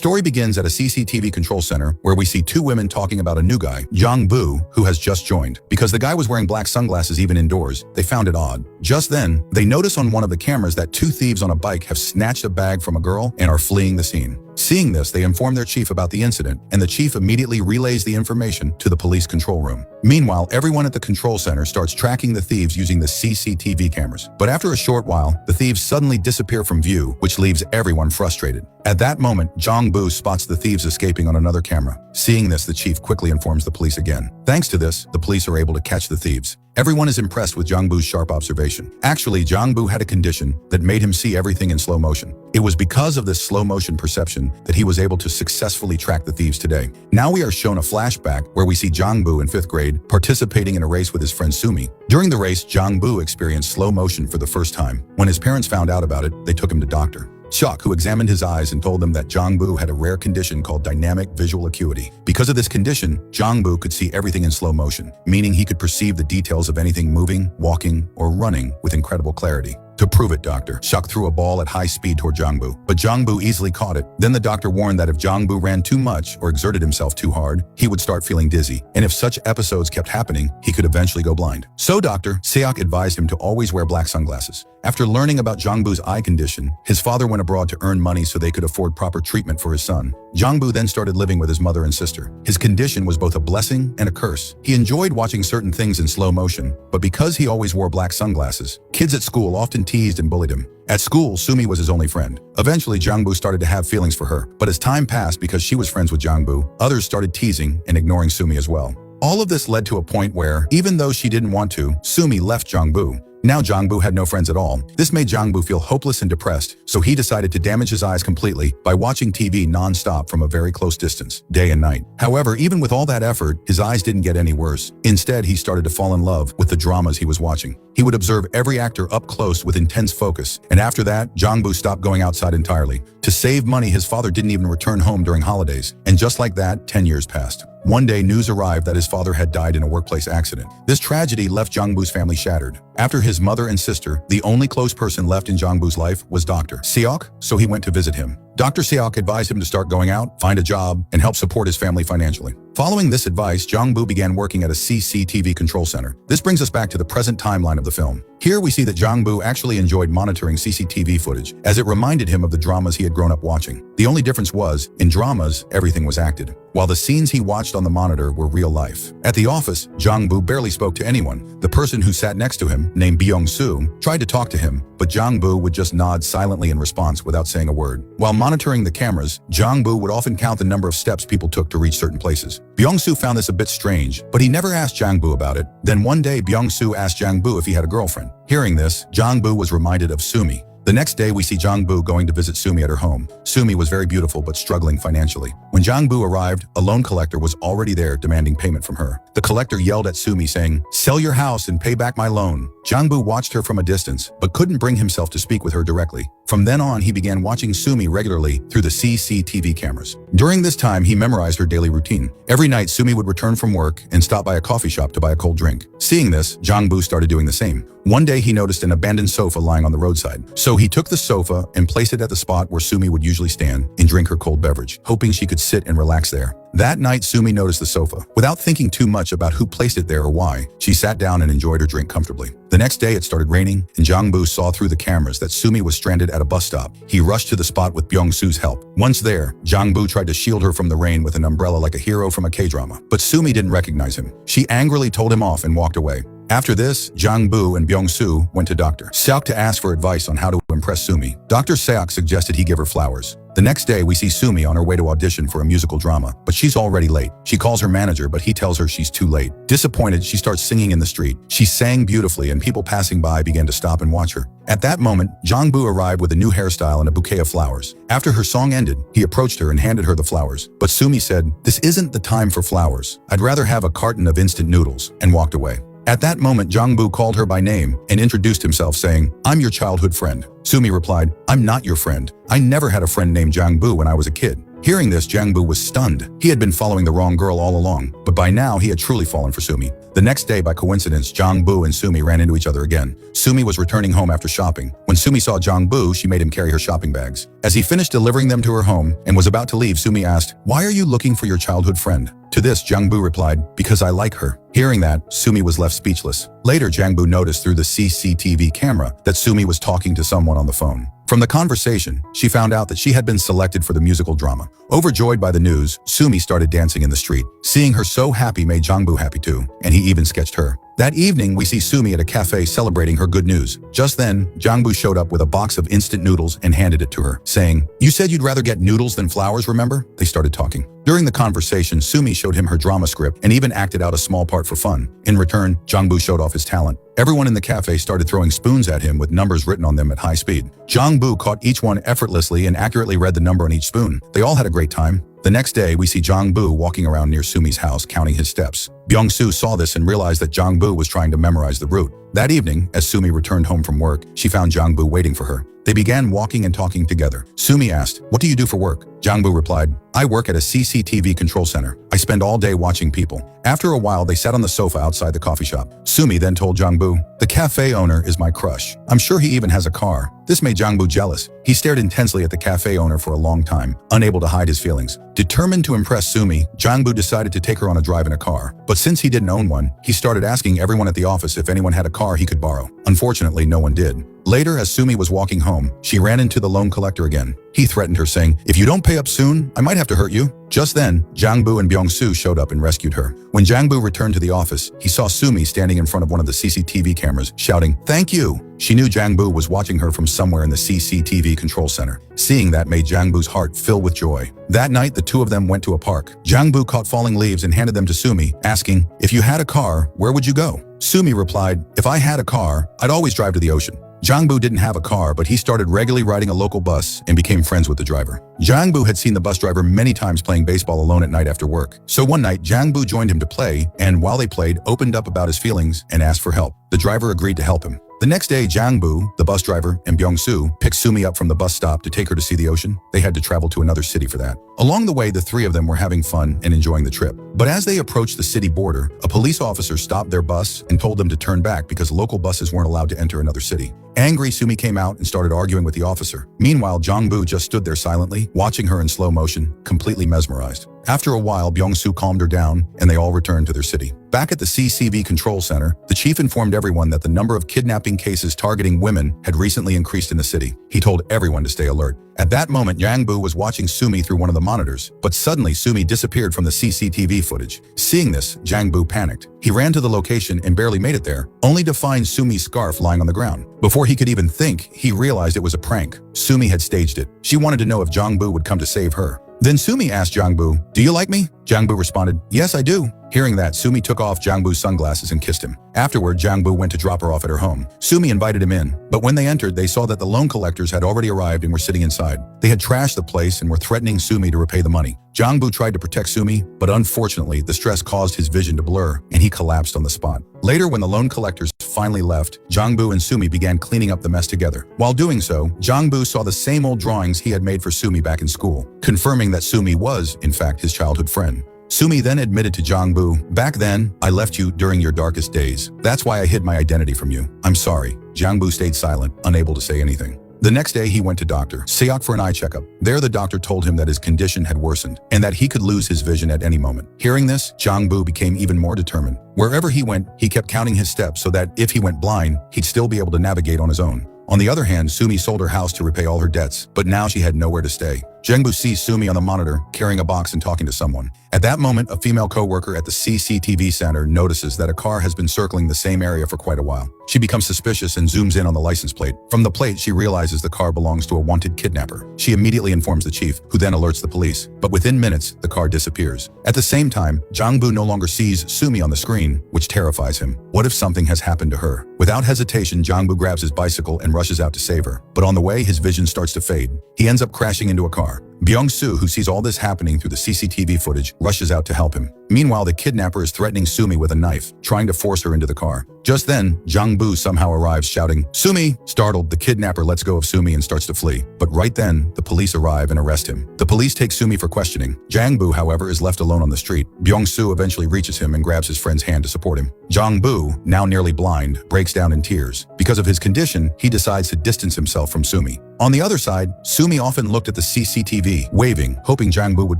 story begins at a CCTV control center where we see two women talking about a new guy, Jong-boo, who has just joined. Because the guy was wearing black sunglasses even indoors, they found it odd. Just then, they notice on one of the cameras that two thieves on a bike have snatched a bag from a girl and are fleeing the scene. Seeing this, they inform their chief about the incident, and the chief immediately relays the information to the police control room. Meanwhile, everyone at the control center starts tracking the thieves using the CCTV cameras. But after a short while, the thieves suddenly disappear from view, which leaves everyone frustrated. At that moment, Jong-boo spots the thieves escaping on another camera. Seeing this, the chief quickly informs the police again. Thanks to this, the police are able to catch the thieves. Everyone is impressed with Jong-boo's sharp observation. Actually, Jong-boo had a condition that made him see everything in slow motion. It was because of this slow motion perception that he was able to successfully track the thieves today. Now we are shown a flashback where we see Jong-boo in 5th grade participating in a race with his friend Sumi. During the race, Jong-boo experienced slow motion for the first time. When his parents found out about it, they took him to Dr. Seok, who examined his eyes and told them that Jong-boo had a rare condition called dynamic visual acuity. Because of this condition, Jong-boo could see everything in slow motion, meaning he could perceive the details of anything moving, walking, or running with incredible clarity. To prove it, Dr. Seok threw a ball at high speed toward Jong-boo, but Jong-boo easily caught it. Then the doctor warned that if Jong-boo ran too much or exerted himself too hard, he would start feeling dizzy, and if such episodes kept happening, he could eventually go blind. So Dr. Seok advised him to always wear black sunglasses. After learning about Jong-boo's eye condition, his father went abroad to earn money so they could afford proper treatment for his son. Jong-boo then started living with his mother and sister. His condition was both a blessing and a curse. He enjoyed watching certain things in slow motion, but because he always wore black sunglasses, kids at school often teased and bullied him. At school, Sumi was his only friend. Eventually, Jong-boo started to have feelings for her, but as time passed, because she was friends with Jong-boo, others started teasing and ignoring Sumi as well. All of this led to a point where, even though she didn't want to, Sumi left Jong-boo. Now Jong-boo had no friends at all. This made Jong-boo feel hopeless and depressed, so he decided to damage his eyes completely by watching TV non-stop from a very close distance, day and night. However, even with all that effort, his eyes didn't get any worse. Instead, he started to fall in love with the dramas he was watching. He would observe every actor up close with intense focus, and after that, Jong-boo stopped going outside entirely. To save money, his father didn't even return home during holidays, and just like that, 10 years passed. One day, news arrived that his father had died in a workplace accident. This tragedy left Jong-boo's family shattered. After his mother and sister, the only close person left in Jong-boo's life was Dr. Seok, so he went to visit him. Dr. Seok advised him to start going out, find a job, and help support his family financially. Following this advice, Jong-boo began working at a CCTV control center. This brings us back to the present timeline of the film. Here we see that Jong-boo actually enjoyed monitoring CCTV footage, as it reminded him of the dramas he had grown up watching. The only difference was, in dramas, everything was acted, while the scenes he watched on the monitor were real life. At the office, Jong-boo barely spoke to anyone. The person who sat next to him, named Byung-soo, tried to talk to him, but Jong-boo would just nod silently in response without saying a word. While monitoring the cameras, Jong-boo would often count the number of steps people took to reach certain places. Byung-soo found this a bit strange, but he never asked Jong-boo about it. Then one day, Byung-soo asked Jong-boo if he had a girlfriend. Hearing this, Jong-boo was reminded of Sumi. The next day, we see Jong-boo going to visit Sumi at her home. Sumi was very beautiful but struggling financially. When Jong-boo arrived, a loan collector was already there demanding payment from her. The collector yelled at Sumi saying, "Sell your house and pay back my loan." Jong-boo watched her from a distance, but couldn't bring himself to speak with her directly. From then on, he began watching Sumi regularly through the CCTV cameras. During this time, he memorized her daily routine. Every night, Sumi would return from work and stop by a coffee shop to buy a cold drink. Seeing this, Jong-boo started doing the same. One day, he noticed an abandoned sofa lying on the roadside. So he took the sofa and placed it at the spot where Sumi would usually stand and drink her cold beverage, hoping she could sit and relax there. That night, Sumi noticed the sofa. Without thinking too much about who placed it there or why, she sat down and enjoyed her drink comfortably. The next day, it started raining, and Jong-boo saw through the cameras that Sumi was stranded at a bus stop. He rushed to the spot with Byung-soo's help. Once there, Jong-boo tried to shield her from the rain with an umbrella like a hero from a K-drama. But Sumi didn't recognize him. She angrily told him off and walked away. After this, Jong-boo and Byung-soo went to Dr. Seok to ask for advice on how to impress Sumi. Dr. Seok suggested he give her flowers. The next day, we see Sumi on her way to audition for a musical drama, but she's already late. She calls her manager, but he tells her she's too late. Disappointed, she starts singing in the street. She sang beautifully, and people passing by began to stop and watch her. At that moment, Jong-boo arrived with a new hairstyle and a bouquet of flowers. After her song ended, he approached her and handed her the flowers. But Sumi said, "This isn't the time for flowers. I'd rather have a carton of instant noodles," and walked away. At that moment, Jong-boo called her by name and introduced himself, saying, "I'm your childhood friend." Sumi replied, "I'm not your friend. I never had a friend named Jong-boo when I was a kid." Hearing this, Jang-bu was stunned. He had been following the wrong girl all along, but by now he had truly fallen for Sumi. The next day, by coincidence, Jang-bu and Sumi ran into each other again. Sumi was returning home after shopping. When Sumi saw Jang-bu, she made him carry her shopping bags. As he finished delivering them to her home and was about to leave, Sumi asked, "Why are you looking for your childhood friend?" To this, Jang-bu replied, "Because I like her." Hearing that, Sumi was left speechless. Later, Jang-bu noticed through the CCTV camera that Sumi was talking to someone on the phone. From the conversation, she found out that she had been selected for the musical drama. Overjoyed by the news, Sumi started dancing in the street. Seeing her so happy made Jang-bu happy too, and he even sketched her. That evening, we see Sumi at a cafe celebrating her good news. Just then, Jang-bu showed up with a box of instant noodles and handed it to her, saying, "You said you'd rather get noodles than flowers, remember?" They started talking. During the conversation, Sumi showed him her drama script and even acted out a small part for fun. In return, Jang-bu showed off his talent. Everyone in the cafe started throwing spoons at him with numbers written on them at high speed. Jang-bu caught each one effortlessly and accurately read the number on each spoon. They all had a great time. The next day, we see Jang-bu walking around near Sumi's house counting his steps. Byung-soo saw this and realized that Jang-bu was trying to memorize the route. That evening, as Sumi returned home from work, she found Jang-bu waiting for her. They began walking and talking together. Sumi asked, "What do you do for work?" Jang-bu replied, "I work at a CCTV control center. I spend all day watching people." After a while, they sat on the sofa outside the coffee shop. Sumi then told Jang-bu, "The cafe owner is my crush. I'm sure he even has a car." This made Jang-bu jealous. He stared intensely at the cafe owner for a long time, unable to hide his feelings. Determined to impress Sumi, Jang-bu decided to take her on a drive in a car. But since he didn't own one, he started asking everyone at the office if anyone had a car he could borrow. Unfortunately, no one did. Later, as Sumi was walking home, she ran into the loan collector again. He threatened her, saying, "If you don't pay up soon, I might have to hurt you." Just then, Jang-bu and Byung-soo showed up and rescued her. When Jang-bu returned to the office, he saw Sumi standing in front of one of the CCTV cameras, shouting, "Thank you." She knew Jang-bu was watching her from somewhere in the CCTV control center. Seeing that made Jang-bu's heart fill with joy. That night, the two of them went to a park. Jang-bu caught falling leaves and handed them to Sumi, asking, "If you had a car, where would you go?" Sumi replied, "If I had a car, I'd always drive to the ocean." Jang-bu didn't have a car, but he started regularly riding a local bus and became friends with the driver. Jang-bu had seen the bus driver many times playing baseball alone at night after work. So one night, Jang-bu joined him to play, and while they played, opened up about his feelings and asked for help. The driver agreed to help him. The next day, Jang-bu, the bus driver, and Byung-soo picked Sumi up from the bus stop to take her to see the ocean. They had to travel to another city for that. Along the way, the three of them were having fun and enjoying the trip. But as they approached the city border, a police officer stopped their bus and told them to turn back because local buses weren't allowed to enter another city. Angry, Sumi came out and started arguing with the officer. Meanwhile, Jang-bu just stood there silently, watching her in slow motion, completely mesmerized. After a while, Byung-soo calmed her down, and they all returned to their city. Back at the CCTV control center, the chief informed everyone that the number of kidnapping cases targeting women had recently increased in the city. He told everyone to stay alert. At that moment, Jang-bu was watching Sumi through one of the monitors, but suddenly Sumi disappeared from the CCTV footage. Seeing this, Jang-bu panicked. He ran to the location and barely made it there, only to find Sumi's scarf lying on the ground. Before he could even think, he realized it was a prank. Sumi had staged it. She wanted to know if Jang-bu would come to save her. Then Sumi asked Jang-bu, "Do you like me?" Jang-bu responded, "Yes, I do." Hearing that, Sumi took off Jang-bu's sunglasses and kissed him. Afterward, Jang-bu went to drop her off at her home. Sumi invited him in, but when they entered, they saw that the loan collectors had already arrived and were sitting inside. They had trashed the place and were threatening Sumi to repay the money. Jang-bu tried to protect Sumi, but unfortunately, the stress caused his vision to blur, and he collapsed on the spot. Later, when the loan collectors finally left, Jang-bu and Sumi began cleaning up the mess together. While doing so, Jang-bu saw the same old drawings he had made for Sumi back in school, confirming that Sumi was, in fact, his childhood friend. Sumi then admitted to Jang-bu, "Back then, I left you during your darkest days. That's why I hid my identity from you. I'm sorry." Jang-bu stayed silent, unable to say anything. The next day, he went to Dr. Seok for an eye checkup. There, the doctor told him that his condition had worsened and that he could lose his vision at any moment. Hearing this, Jang-bu became even more determined. Wherever he went, he kept counting his steps so that if he went blind, he'd still be able to navigate on his own. On the other hand, Sumi sold her house to repay all her debts, but now she had nowhere to stay. Jang-bu sees Sumi on the monitor, carrying a box and talking to someone. At that moment, a female co-worker at the CCTV center notices that a car has been circling the same area for quite a while. She becomes suspicious and zooms in on the license plate. From the plate, she realizes the car belongs to a wanted kidnapper. She immediately informs the chief, who then alerts the police. But within minutes, the car disappears. At the same time, Jang-bu no longer sees Sumi on the screen, which terrifies him. What if something has happened to her? Without hesitation, Jang-bu grabs his bicycle and rushes out to save her. But on the way, his vision starts to fade. He ends up crashing into a car. Byung-soo, who sees all this happening through the CCTV footage, rushes out to help him. Meanwhile, the kidnapper is threatening Sumi with a knife, trying to force her into the car. Just then, Jang-boo somehow arrives shouting, "Sumi!" Startled, the kidnapper lets go of Sumi and starts to flee. But right then, the police arrive and arrest him. The police take Sumi for questioning. Jang-boo, however, is left alone on the street. Byung-soo eventually reaches him and grabs his friend's hand to support him. Jang-boo, now nearly blind, breaks down in tears. Because of his condition, he decides to distance himself from Sumi. On the other side, Sumi often looked at the CCTV, waving, hoping Jang-boo would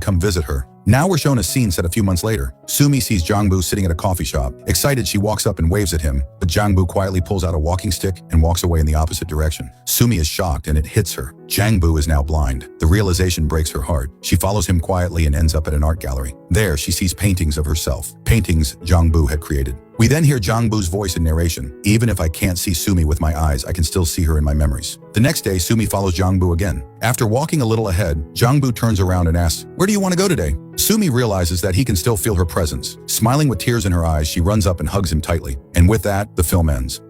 come visit her. Now we're shown a scene set a few months later. Sumi sees Jang-boo sitting at a coffee shop. Excited, she walks up and waves at him, but Jang-boo quietly pulls out a walking stick and walks away in the opposite direction. Sumi is shocked and it hits her. Jang-boo is now blind. The realization breaks her heart. She follows him quietly and ends up at an art gallery. There, she sees paintings of herself, paintings Jang-boo had created. We then hear Jang-boo's voice in narration. "Even if I can't see Sumi with my eyes, I can still see her in my memories." The next day, Sumi follows Jang-boo again. After walking a little ahead, Jang-boo turns around and asks, "Where do you want to go today?" Sumi realizes that he can still feel her presence. Smiling with tears in her eyes, she runs up and hugs him tightly. And with that, the film ends.